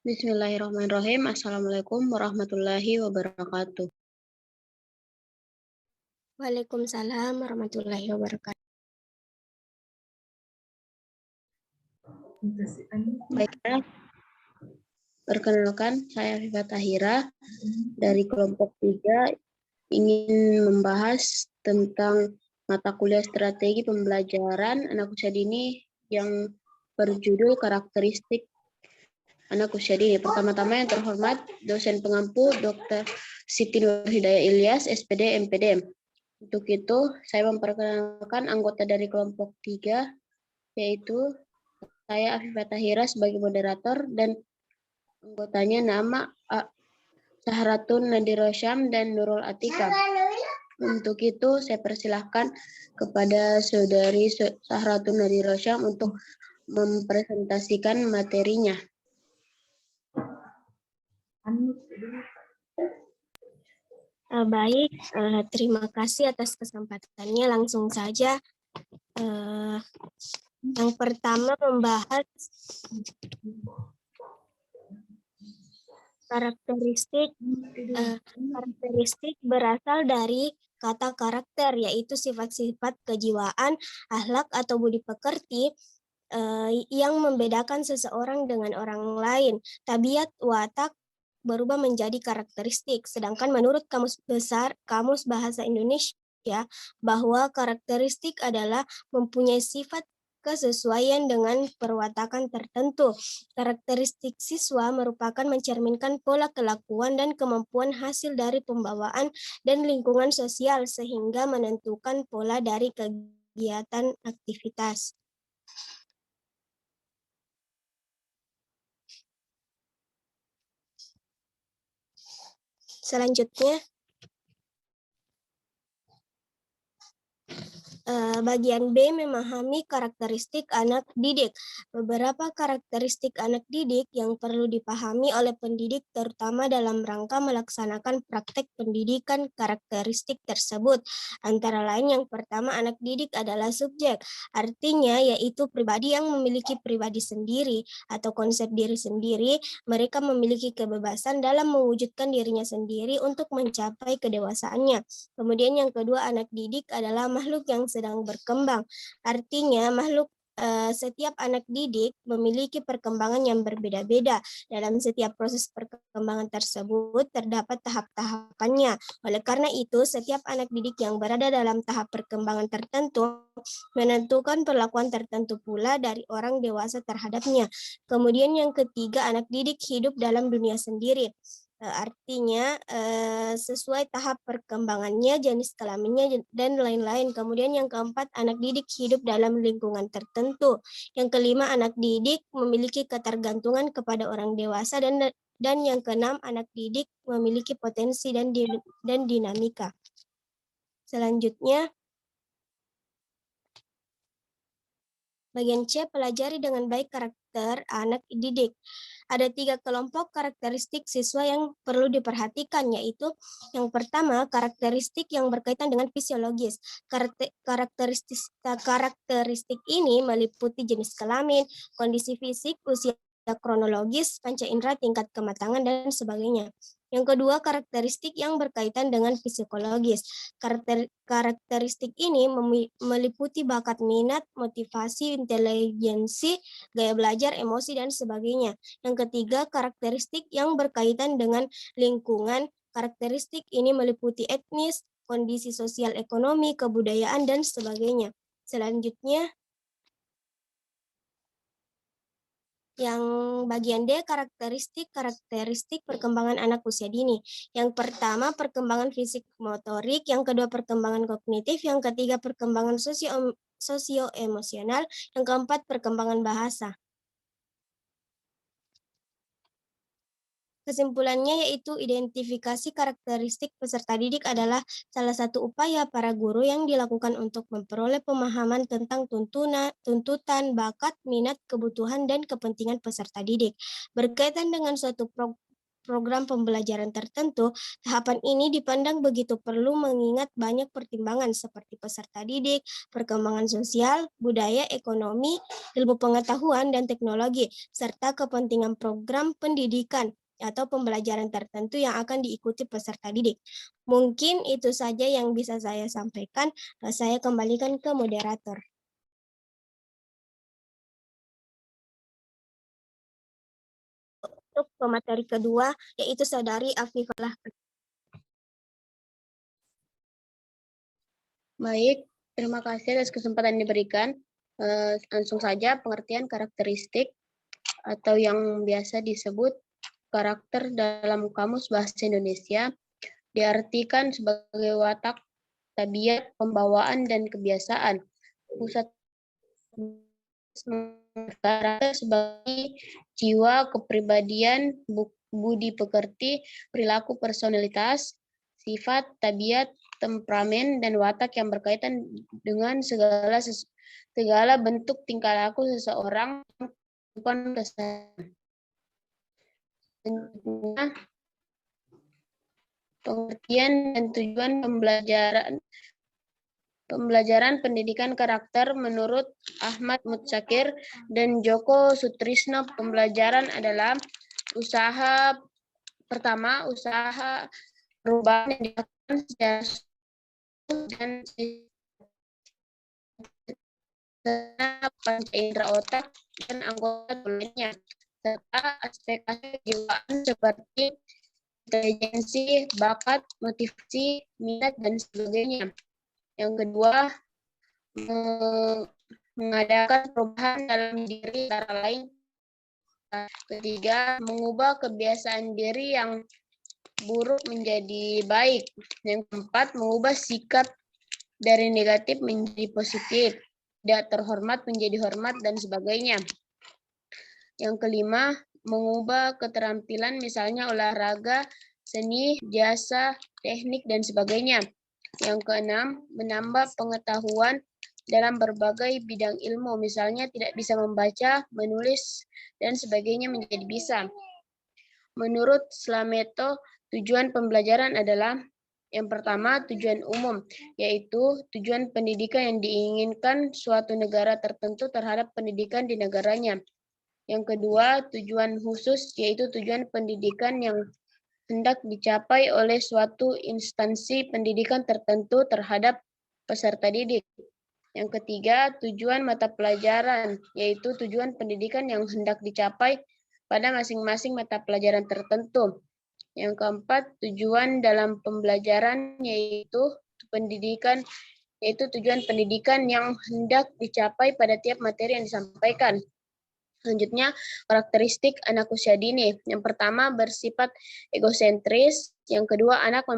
Bismillahirrahmanirrahim. Assalamualaikum warahmatullahi wabarakatuh. Waalaikumsalam warahmatullahi wabarakatuh. Baiklah, perkenalkan saya Viva Tahira dari kelompok 3 ingin membahas tentang mata kuliah strategi pembelajaran anak usia dini yang berjudul karakteristik anak usia dini. Pertama-tama yang terhormat dosen pengampu Dr. Siti Nurhidayah Ilyas, SPD, MPD. Untuk itu, saya memperkenalkan anggota dari kelompok 3, yaitu saya Afifah Tahira sebagai moderator dan anggotanya nama Sahratun Nadirosyam dan Nurul Atika. Untuk itu, saya persilahkan kepada saudari Sahratun Nadirosyam untuk mempresentasikan materinya. Baik, terima kasih atas kesempatannya. Langsung saja. Yang pertama membahas karakteristik berasal dari kata karakter, yaitu sifat-sifat kejiwaan, akhlak atau budi pekerti yang membedakan seseorang dengan orang lain. Tabiat watak berubah menjadi karakteristik. Sedangkan menurut Kamus Besar Kamus Bahasa Indonesia, bahwa karakteristik adalah mempunyai sifat kesesuaian dengan perwatakan tertentu. Karakteristik siswa merupakan mencerminkan pola kelakuan dan kemampuan hasil dari pembawaan dan lingkungan sosial sehingga menentukan pola dari kegiatan aktivitas. Selanjutnya, bagian B memahami karakteristik anak didik. Beberapa karakteristik anak didik yang perlu dipahami oleh pendidik terutama dalam rangka melaksanakan praktek pendidikan karakteristik tersebut. Antara lain yang pertama, anak didik adalah subjek. Artinya yaitu pribadi yang memiliki pribadi sendiri atau konsep diri sendiri. Mereka memiliki kebebasan dalam mewujudkan dirinya sendiri untuk mencapai kedewasaannya. Kemudian yang kedua, anak didik adalah makhluk yang sedang berkembang. Artinya setiap anak didik memiliki perkembangan yang berbeda-beda. Dalam setiap proses perkembangan tersebut terdapat tahap-tahapannya. Oleh karena itu, setiap anak didik yang berada dalam tahap perkembangan tertentu menentukan perlakuan tertentu pula dari orang dewasa terhadapnya. Kemudian yang ketiga, anak didik hidup dalam dunia sendiri. Artinya sesuai tahap perkembangannya, jenis kelaminnya, dan lain-lain. Kemudian yang keempat, anak didik hidup dalam lingkungan tertentu. Yang kelima, anak didik memiliki ketergantungan kepada orang dewasa, dan yang keenam, anak didik memiliki potensi dan dinamika. Selanjutnya, bagian C, pelajari dengan baik karakter anak didik. Ada 3 kelompok karakteristik siswa yang perlu diperhatikan, yaitu yang pertama, karakteristik yang berkaitan dengan fisiologis. Karakteristik ini meliputi jenis kelamin, kondisi fisik, usia kronologis, panca indera, tingkat kematangan, dan sebagainya. Yang kedua, karakteristik yang berkaitan dengan psikologis. Karakteristik ini meliputi bakat, minat, motivasi, intelijensi, gaya belajar, emosi, dan sebagainya. Yang ketiga, karakteristik yang berkaitan dengan lingkungan. Karakteristik ini meliputi etnis, kondisi sosial ekonomi, kebudayaan, dan sebagainya. Selanjutnya, yang bagian D, karakteristik perkembangan anak usia dini. Yang pertama, perkembangan fisik motorik, yang kedua perkembangan kognitif, yang ketiga perkembangan sosio-emosional, yang keempat perkembangan bahasa. Kesimpulannya yaitu identifikasi karakteristik peserta didik adalah salah satu upaya para guru yang dilakukan untuk memperoleh pemahaman tentang tuntutan, bakat, minat, kebutuhan, dan kepentingan peserta didik. Berkaitan dengan suatu program pembelajaran tertentu, tahapan ini dipandang begitu perlu mengingat banyak pertimbangan seperti peserta didik, perkembangan sosial, budaya, ekonomi, ilmu pengetahuan, dan teknologi, serta kepentingan program pendidikan atau pembelajaran tertentu yang akan diikuti peserta didik. Mungkin itu saja yang bisa saya sampaikan. Saya kembalikan ke moderator. Untuk pemateri kedua, yaitu Saudari Afifah. Baik, terima kasih atas kesempatan yang diberikan. Langsung saja pengertian karakteristik atau yang biasa disebut karakter dalam Kamus Bahasa Indonesia diartikan sebagai watak, tabiat, pembawaan, dan kebiasaan. Pusat karakter sebagai jiwa, kepribadian, budi pekerti, perilaku personalitas, sifat, tabiat, temperamen, dan watak yang berkaitan dengan segala bentuk tingkah laku seseorang, bukan kesan. Pengertian dan tujuan pembelajaran pendidikan karakter menurut Ahmad Mutsakir dan Joko Sutrisno. Pembelajaran adalah usaha perubahan yang dilakukan secara dan panca indera otak dan anggota lainnya, serta aspek-aspek kejiwaan seperti intelijensi, bakat, motivasi, minat, dan sebagainya. Yang kedua, mengadakan perubahan dalam diri antara lain. Ketiga, mengubah kebiasaan diri yang buruk menjadi baik. Yang keempat, mengubah sikap dari negatif menjadi positif, tidak terhormat menjadi hormat, dan sebagainya. Yang kelima, mengubah keterampilan misalnya olahraga, seni, jasa, teknik, dan sebagainya. Yang keenam, menambah pengetahuan dalam berbagai bidang ilmu, misalnya tidak bisa membaca, menulis, dan sebagainya menjadi bisa. Menurut Slameto, tujuan pembelajaran adalah yang pertama, tujuan umum, yaitu tujuan pendidikan yang diinginkan suatu negara tertentu terhadap pendidikan di negaranya. Yang kedua, tujuan khusus, yaitu tujuan pendidikan yang hendak dicapai oleh suatu instansi pendidikan tertentu terhadap peserta didik. Yang ketiga, tujuan mata pelajaran, yaitu tujuan pendidikan yang hendak dicapai pada masing-masing mata pelajaran tertentu. Yang keempat, tujuan dalam pembelajaran, yaitu tujuan pendidikan yang hendak dicapai pada tiap materi yang disampaikan. Selanjutnya, karakteristik anak usia dini. Yang pertama, bersifat egosentris. Yang kedua, anak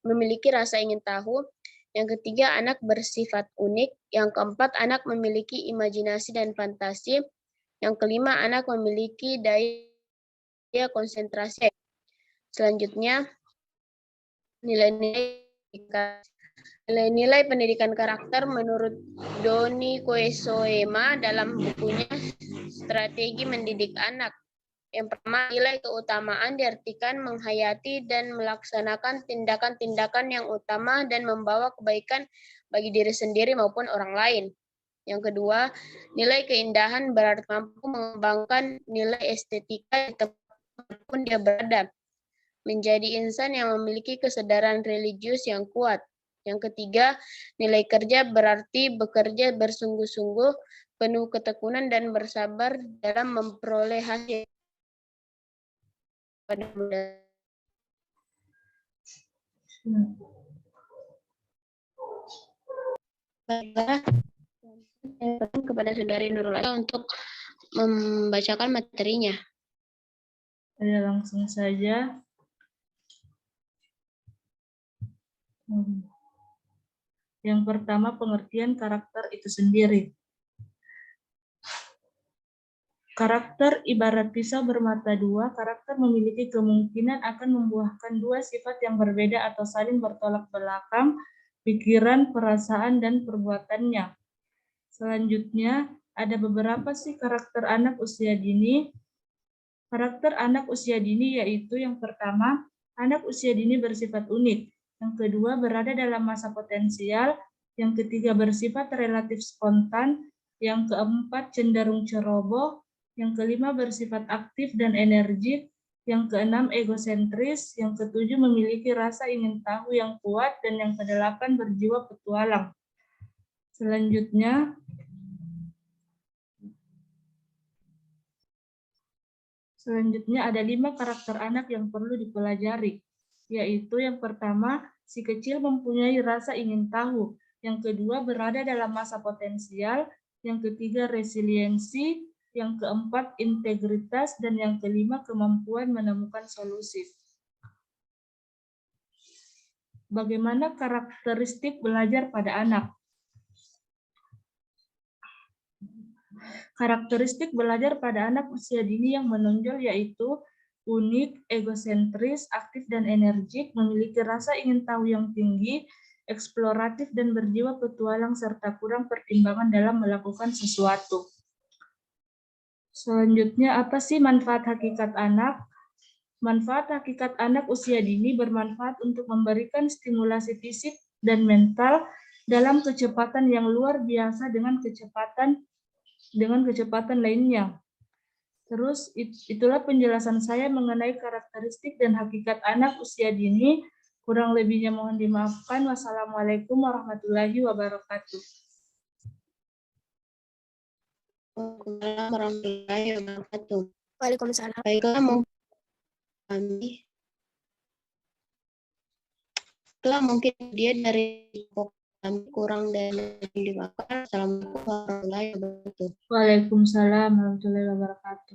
memiliki rasa ingin tahu. Yang ketiga, anak bersifat unik. Yang keempat, anak memiliki imajinasi dan fantasi. Yang kelima, anak memiliki daya konsentrasi. Selanjutnya, nilai-nilai pendidikan karakter menurut Doni Koesoema dalam bukunya Strategi Mendidik Anak. Yang pertama, nilai keutamaan diartikan menghayati dan melaksanakan tindakan-tindakan yang utama dan membawa kebaikan bagi diri sendiri maupun orang lain. Yang kedua, nilai keindahan berarti mampu mengembangkan nilai estetika di tempat pun dia berada. Menjadi insan yang memiliki kesadaran religius yang kuat. Yang ketiga, nilai kerja berarti bekerja bersungguh-sungguh, penuh ketekunan dan bersabar dalam memperoleh hasil. Kepada Saudari Nurul untuk membacakan materinya. Saya langsung saja. Yang pertama, pengertian karakter itu sendiri. Karakter ibarat pisau bermata dua. Karakter memiliki kemungkinan akan membuahkan dua sifat yang berbeda atau saling bertolak belakang, pikiran, perasaan, dan perbuatannya. Selanjutnya, ada beberapa sih karakter anak usia dini. Karakter anak usia dini yaitu yang pertama, anak usia dini bersifat unik. Yang kedua, berada dalam masa potensial. Yang ketiga, bersifat relatif spontan. Yang keempat, cenderung ceroboh. Yang kelima, bersifat aktif dan energik. Yang keenam, egosentris. Yang ketujuh, memiliki rasa ingin tahu yang kuat. Dan yang kedelapan, berjiwa petualang. Selanjutnya ada 5 karakter anak yang perlu dipelajari, yaitu yang pertama, si kecil mempunyai rasa ingin tahu, yang kedua, berada dalam masa potensial, yang ketiga, resiliensi, yang keempat, integritas, dan yang kelima, kemampuan menemukan solusi. Bagaimana karakteristik belajar pada anak? Karakteristik belajar pada anak usia dini yang menonjol yaitu unik, egosentris, aktif dan energik, memiliki rasa ingin tahu yang tinggi, eksploratif dan berjiwa petualang serta kurang pertimbangan dalam melakukan sesuatu. Selanjutnya, apa sih manfaat hakikat anak? Manfaat hakikat anak usia dini bermanfaat untuk memberikan stimulasi fisik dan mental dalam kecepatan yang luar biasa dengan kecepatan lainnya. Terus itulah penjelasan saya mengenai karakteristik dan hakikat anak usia dini. Kurang lebihnya mohon dimaafkan. Wassalamualaikum warahmatullahi wabarakatuh. Waalaikumsalam warahmatullahi wabarakatuh. Waalaikumsalam. Baiklah, mungkin dia dari kami kurang dan dimaafkan. Assalamualaikum warahmatullahi wabarakatuh. Waalaikumsalam warahmatullahi wabarakatuh.